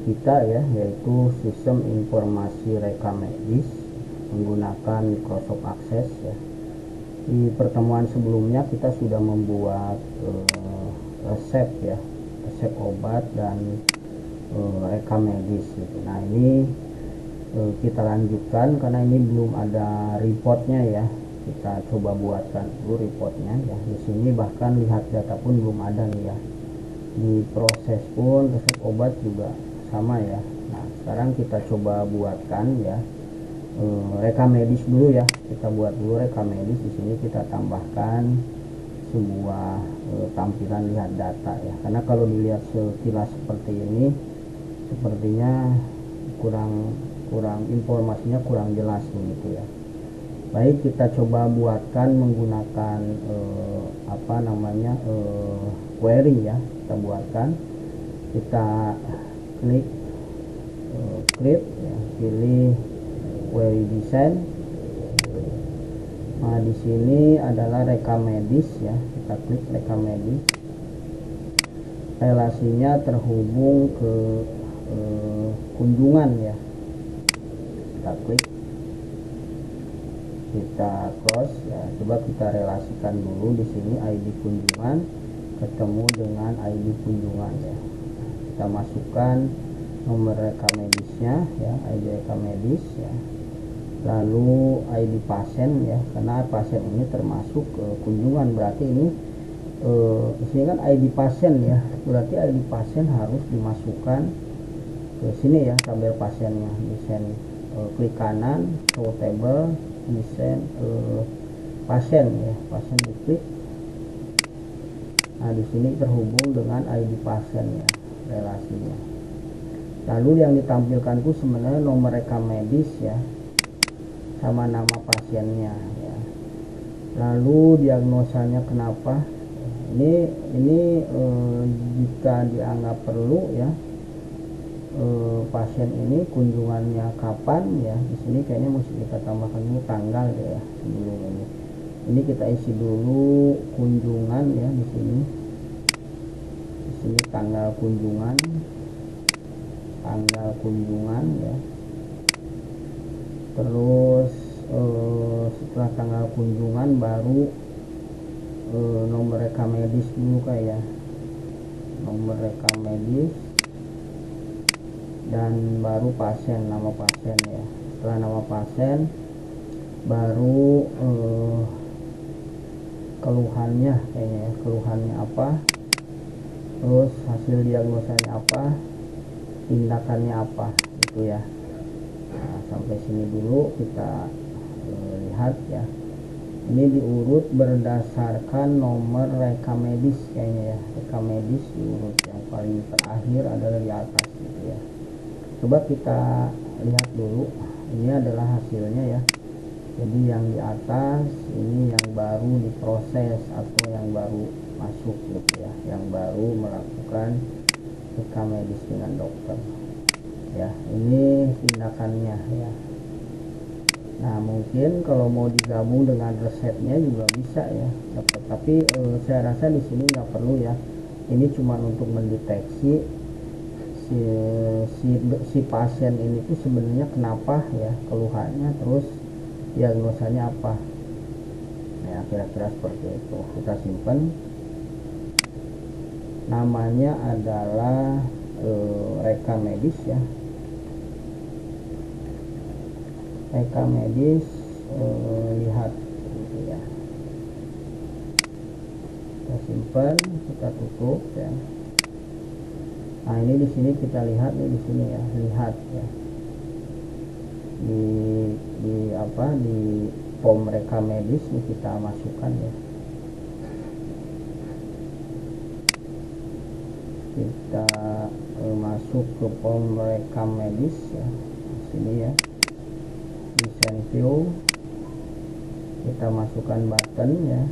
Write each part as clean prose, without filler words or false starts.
kita ya, yaitu sistem informasi rekam medis menggunakan Microsoft Access ya. Di pertemuan sebelumnya kita sudah membuat resep ya, resep obat dan rekam medis gitu. Nah ini kita lanjutkan karena ini belum ada reportnya ya. Kita coba buatkan dulu reportnya ya. Di sini bahkan lihat data pun belum ada nih ya. Di proses pun resep obat juga sama ya. Nah sekarang kita coba buatkan ya rekam medis dulu ya. Kita buat dulu rekam medis. Di sini kita tambahkan sebuah tampilan lihat data ya, karena kalau dilihat sekilas seperti ini sepertinya kurang informasinya kurang jelas begitu ya. Baik, kita coba buatkan menggunakan query ya. Kita buatkan, kita klik create ya, pilih query design. Nah di sini adalah rekam medis ya, kita klik rekam medis, relasinya terhubung ke kunjungan ya, kita klik, kita close ya. Coba kita relasikan dulu di sini ID kunjungan ketemu dengan ID kunjungan ya. Kita masukkan nomor rekam medisnya ya, ID rekam medis ya, lalu ID pasien ya, karena pasien ini termasuk kunjungan, berarti ini di sini kan ID pasien ya, berarti ID pasien harus dimasukkan ke sini ya, tabel pasiennya. Desain klik kanan, show table, desain pasien ya, pasien diklik. Nah di sini terhubung dengan ID pasien ya, relasinya. Lalu yang ditampilkan itu sebenarnya nomor rekam medis ya, sama nama pasiennya ya. Lalu diagnosanya kenapa? Ini jika dianggap perlu ya, pasien ini kunjungannya kapan ya. Di sini kayaknya mesti kita tambahkan dulu tanggal ya sebelum ini. Ini kita isi dulu kunjungan ya di sini. Di sini tanggal kunjungan ya. Terus setelah tanggal kunjungan baru nomor rekam medis dulu kayak nomor rekam medis, dan baru pasien, nama pasien ya. Setelah nama pasien baru keluhannya kayaknya ya, keluhannya apa, terus hasil diagnosanya apa, tindakannya apa gitu ya. Nah, sampai sini dulu kita lihat ya. Ini diurut berdasarkan nomor rekam medis kayaknya ya. Rekam medis diurut yang paling terakhir adalah di atas gitu ya. Coba kita lihat dulu. Ini adalah hasilnya ya. Jadi yang di atas ini yang baru diproses atau yang baru masuk gitu ya, yang baru melakukan rekam medis dengan dokter ya. Ini tindakannya ya. Nah mungkin kalau mau digabung dengan resepnya juga bisa ya dapat, tapi saya rasa di sini nggak perlu ya. Ini cuma untuk mendeteksi si pasien ini tuh sebenarnya kenapa ya, keluhannya, terus diagnosanya apa ya, kira-kira seperti itu. Kita simpan, namanya adalah rekam medis ya, rekam medis lihat gitu ya. Kita simpan, kita tutup ya. Nah ini di sini kita lihat nih, di sini ya, lihat ya, di form rekam medis ini kita masukkan ya. Kita masuk ke form rekam medis ya, di sini ya, desain view, kita masukkan button ya,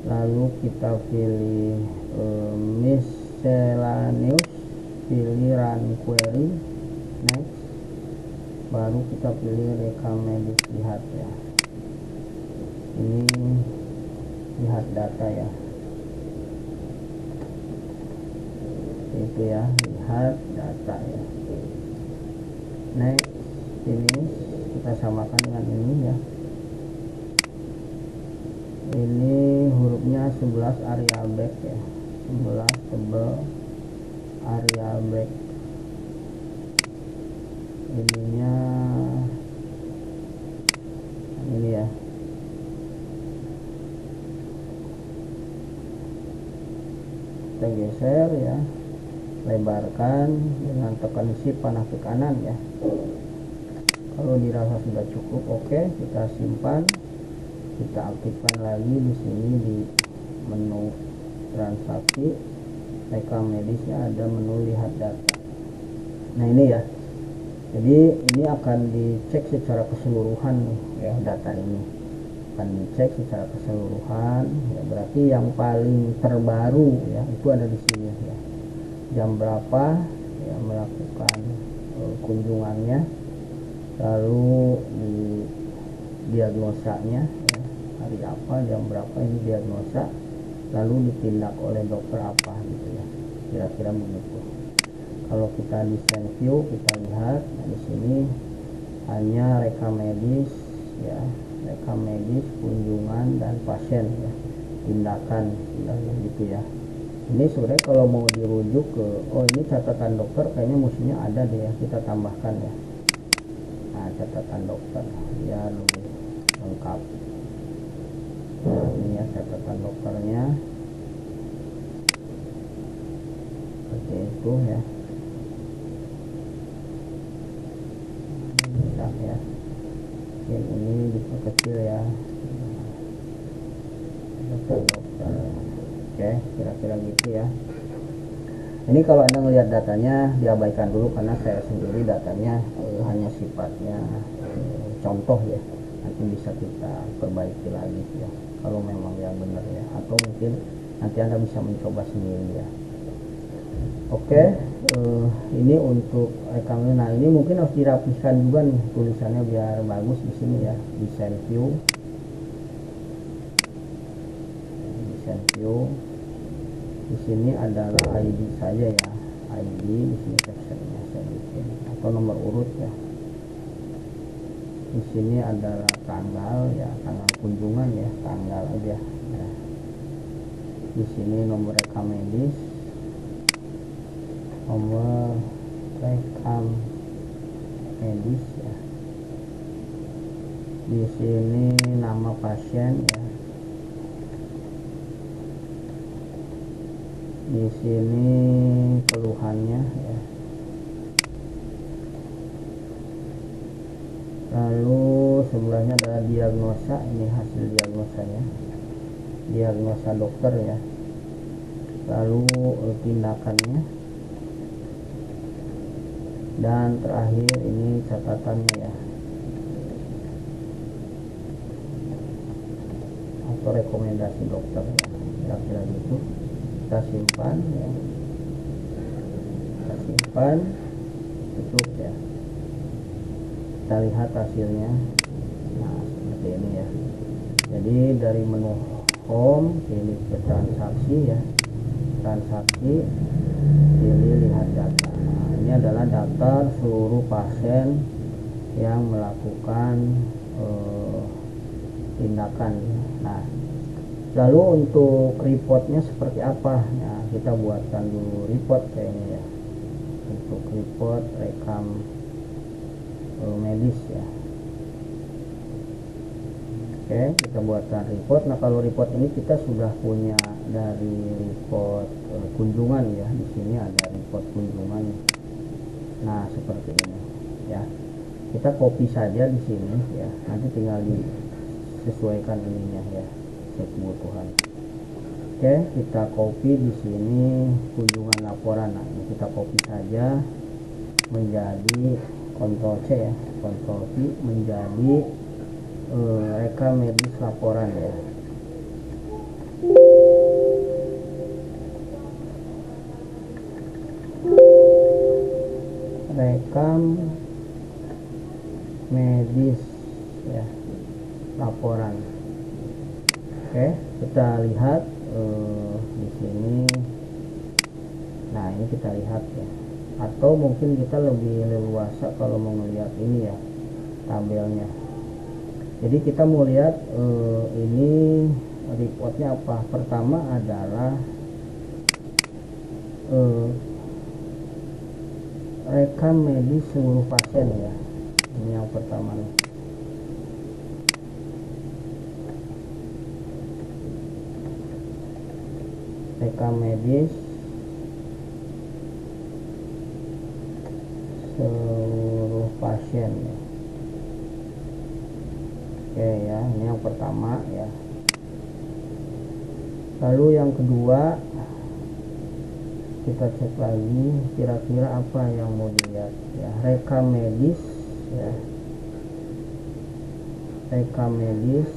lalu kita pilih miscellaneous, pilih run query, next, baru kita pilih rekam medis lihat ya. Ini lihat data ya. seperti itu ya, lihat data ya. Next, ini kita samakan dengan ini ya. Ini hurufnya 11 areal back ya, 11 tebal areal back. Ininya ini ya, kita geser ya, lebarkan dengan tekan shift panah ke kanan ya. Kalau dirasa sudah cukup, oke, kita simpan. Kita aktifkan lagi di sini di menu transaksi, rekam medisnya ada menu lihat data. Nah ini ya, jadi ini akan dicek secara keseluruhan nih ya, data ini akan dicek secara keseluruhan ya. Berarti yang paling terbaru ya itu ada di sini ya, jam berapa ya melakukan kunjungannya, lalu di diagnosanya ya, hari apa, jam berapa ini diagnosa, lalu ditindak oleh dokter apa gitu ya, kira-kira begitu. Kalau kita di send view, kita lihat nah, di sini hanya rekam medis ya, rekam medis, kunjungan dan pasien ya, tindakan gitu ya. Ini sebenarnya kalau mau dirujuk ke ini catatan dokter, kayaknya mestinya ada deh ya, kita tambahkan ya. Nah, catatan dokter ya lebih lengkap. Nah, ini ya catatan dokternya seperti itu ya. Bisa ya, ini diperkecil ya, catatan dokter. Oke, kira-kira gitu ya. Ini kalau Anda melihat datanya diabaikan dulu karena saya sendiri datanya hanya sifatnya contoh ya. Nanti bisa kita perbaiki lagi ya kalau memang yang benar ya, atau mungkin nanti Anda bisa mencoba sendiri ya. Oke, ini untuk rekamnya. Nah ini mungkin harus dirapikan juga nih tulisannya biar bagus di sini ya, di send view. Di sini adalah ID saja ya, ID di sini captionnya saya bikin atau nomor urut ya. Di sini adalah tanggal ya, tanggal kunjungan ya, tanggal aja ya. Di sini nomor rekam medis, nomor rekam medis ya. Di sini nama pasien ya. Di sini keluhannya ya. Lalu sebelahnya adalah diagnosa, ini hasil diagnosanya, diagnosa dokter ya. Lalu tindakannya, dan terakhir ini catatannya ya, atau rekomendasi dokter ya, kira-kira gitu. Kita simpan ya, kita simpan, tutup ya. Kita lihat hasilnya. Nah seperti ini ya. Jadi dari menu home pilih ke transaksi ya, transaksi, pilih lihat data. Nah, ini adalah data seluruh pasien yang melakukan tindakan. Nah lalu untuk reportnya seperti apa? Nah, kita buatkan dulu report kayaknya ya. Untuk report rekam medis ya. Oke, kita buatkan report. Nah, kalau report ini kita sudah punya dari report kunjungan ya. Di sini ada report kunjungan. Nah, seperti ini ya. Kita copy saja di sini ya. Nanti tinggal disesuaikan ininya ya, kebutuhan. Oke, kita copy di sini kunjungan laporan. Nah, ini kita copy saja menjadi Ctrl C ya, Ctrl V menjadi rekam medis laporan ya. Rekam medis ya, laporan. Oke, kita lihat di sini Nah ini kita lihat ya, atau mungkin kita lebih leluasa kalau mau melihat ini ya, tabelnya. Jadi kita mau lihat ini reportnya apa. Pertama adalah rekam medis seluruh pasien ya, ini yang pertama nih. Rekam medis seluruh pasien ya. Oke ya, ini yang pertama ya. Lalu yang kedua, kita cek lagi kira-kira apa yang mau dilihat ya. Rekam medis ya, rekam medis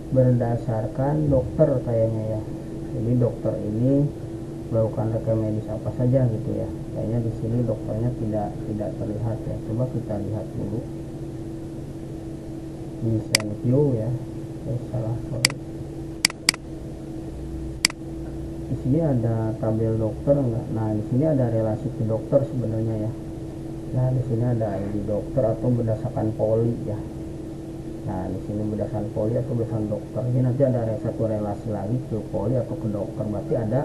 berdasarkan dokter kayaknya ya. Jadi dokter ini melakukan rekam medis apa saja gitu ya. Kayaknya di sini dokternya tidak terlihat ya. Coba kita lihat dulu di send view ya. Salah, sorry. Di sini ada tabel dokter enggak? Nah di sini ada relasi ke dokter sebenarnya ya. Nah di sini ada ID dokter atau berdasarkan poli ya. Nah di sini berdasarkan poli atau berdasarkan dokter. Jadi nanti ada satu relasi lagi ke poli atau ke dokter. Berarti ada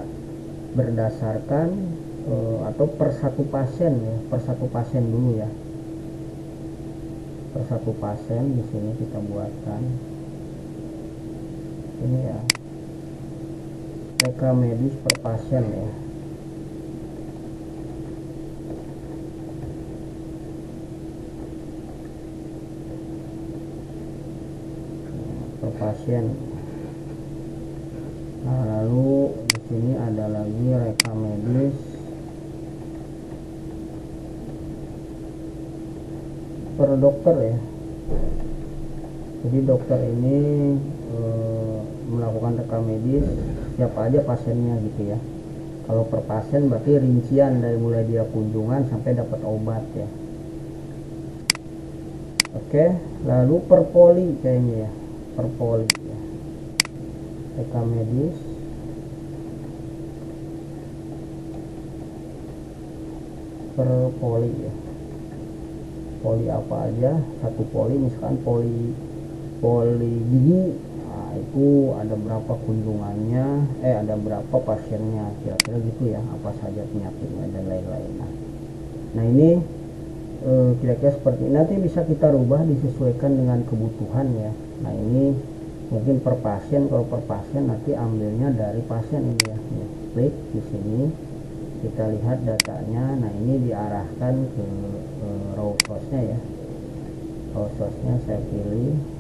berdasarkan atau per satu pasien ya, per satu pasien dulu ya. Per satu pasien di sini kita buatkan ini ya, rekam medis per pasien ya. Per pasien. Nah lalu di sini ada lagi rekam medis per dokter ya. Jadi dokter ini melakukan rekam medis siapa aja pasiennya gitu ya. Kalau per pasien berarti rincian dari mulai dia kunjungan sampai dapat obat ya. Oke, lalu per poli kayaknya ya, per poli ya. Rekam medis per poli ya. Poli apa aja, satu poli misalkan poli gigi. Nah itu ada berapa kunjungannya, ada berapa pasiennya, kira-kira gitu ya, apa saja penyakitnya dan lain-lain. Nah ini kira-kira seperti ini. Nanti bisa kita rubah disesuaikan dengan kebutuhan ya. Nah ini mungkin per pasien, kalau per pasien nanti ambilnya dari pasien ini ya. Nih, klik di sini kita lihat datanya. Nah ini diarahkan ke raw source-nya ya. Raw source-nya saya pilih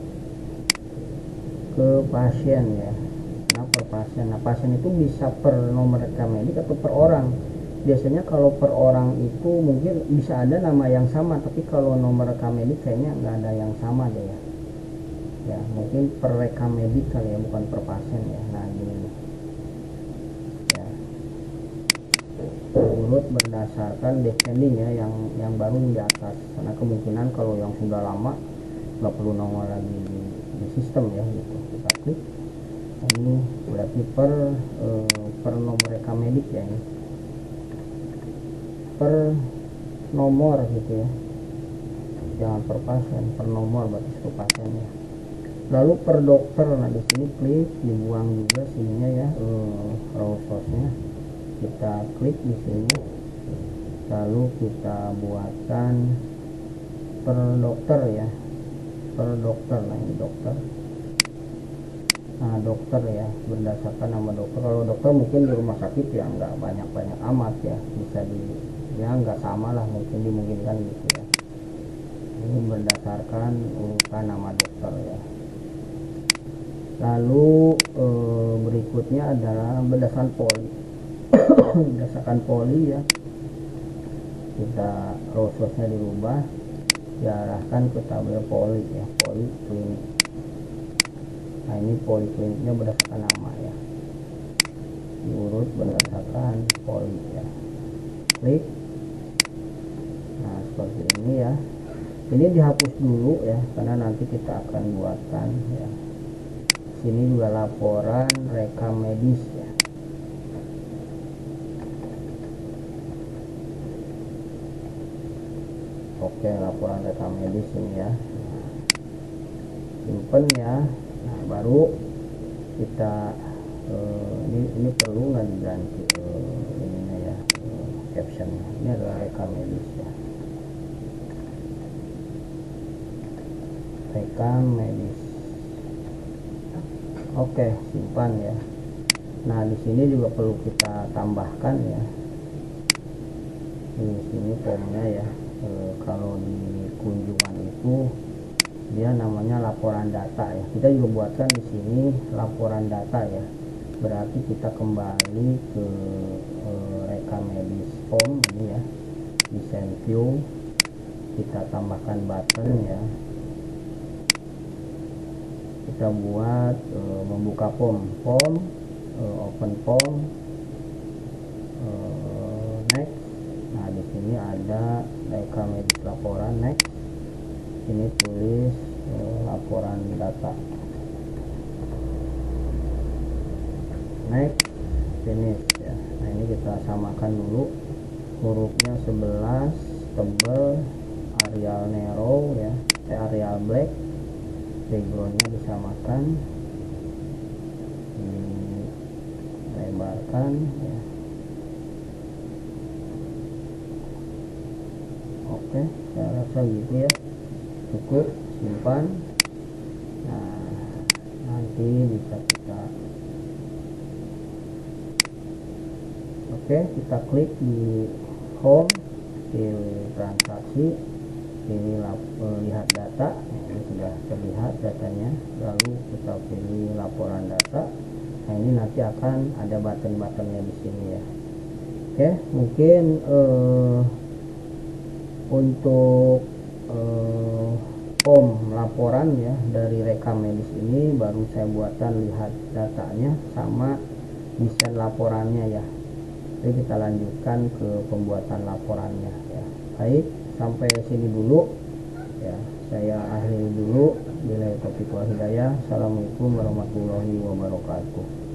ke pasien ya. Nah per pasien, nah pasien itu bisa per nomor rekam medik atau per orang. Biasanya kalau per orang itu mungkin bisa ada nama yang sama, tapi kalau nomor rekam medik kayaknya nggak ada yang sama deh ya. Ya mungkin per rekam medik kali ya, bukan per pasien ya. Nah gini nih ya, urut berdasarkan descending ya, yang baru di atas, karena kemungkinan kalau yang sudah lama nggak perlu nongol lagi di sistem ya gitu. Kita klik, ini berarti per nomor rekam medik ya, ini per nomor gitu ya, jangan per pasien, per nomor berarti satu pasien ya. Lalu per dokter, nah di sini klik, dibuang juga sininya ya, raw source-nya kita klik di sini, lalu kita buatkan per dokter ya, per dokter. Nah ini dokter, nah dokter ya, berdasarkan nama dokter. Kalau dokter mungkin di rumah sakit ya nggak banyak-banyak amat ya, bisa ya nggak sama lah, mungkin dimungkinkan gitu ya. Ini berdasarkan urutan nama dokter ya. Lalu berikutnya adalah berdasarkan poli. Berdasarkan poli ya, kita raw source-nya dirubah, diarahkan ke tabel poli ya, poli klinik. Nah ini poli kliniknya berdasarkan nama ya, diurut berdasarkan poli ya. Klik. Nah seperti ini ya. Ini dihapus dulu ya, karena nanti kita akan buatkan ya. Sini juga laporan rekam medis ya. Oke, laporan rekam medis ini ya. Simpen ya. Nah, baru kita ini perlu nggak diganti ininya ya, captionnya. Ini adalah rekam medis ya. Rekam medis. Oke, simpan ya. Nah, di sini juga perlu kita tambahkan ya. Di sini formnya ya. Kalau di kunjungan itu dia namanya laporan data ya. Kita juga buatkan di sini laporan data ya. Berarti kita kembali ke rekam medis form ini ya. Di send view kita tambahkan button ya. Kita buat membuka form, open form, next. Nah, di sini ada rekam medis laporan, next. Ini tulis laporan data, next, finish ya. Nah, ini kita samakan dulu hurufnya 11, tebal, Arial narrow ya, Arial black, backgroundnya disamakan, dilebarkan ya. Oke, saya rasa gitu ya, cukup. Simpan. Nah, nanti bisa kita kita klik di home, pilih transaksi, pilih lihat data. Ini sudah terlihat datanya. Lalu kita pilih laporan data. Nah, ini nanti akan ada button-buttonnya di sini ya. Oke, mungkin untuk form laporan ya dari rekam medis ini baru saya buatkan lihat datanya sama desain laporannya ya. Jadi kita lanjutkan ke pembuatan laporannya ya. Baik, sampai sini dulu ya. Saya akhiri dulu. Bila taufiq wal hidayah. Assalamualaikum warahmatullahi wabarakatuh.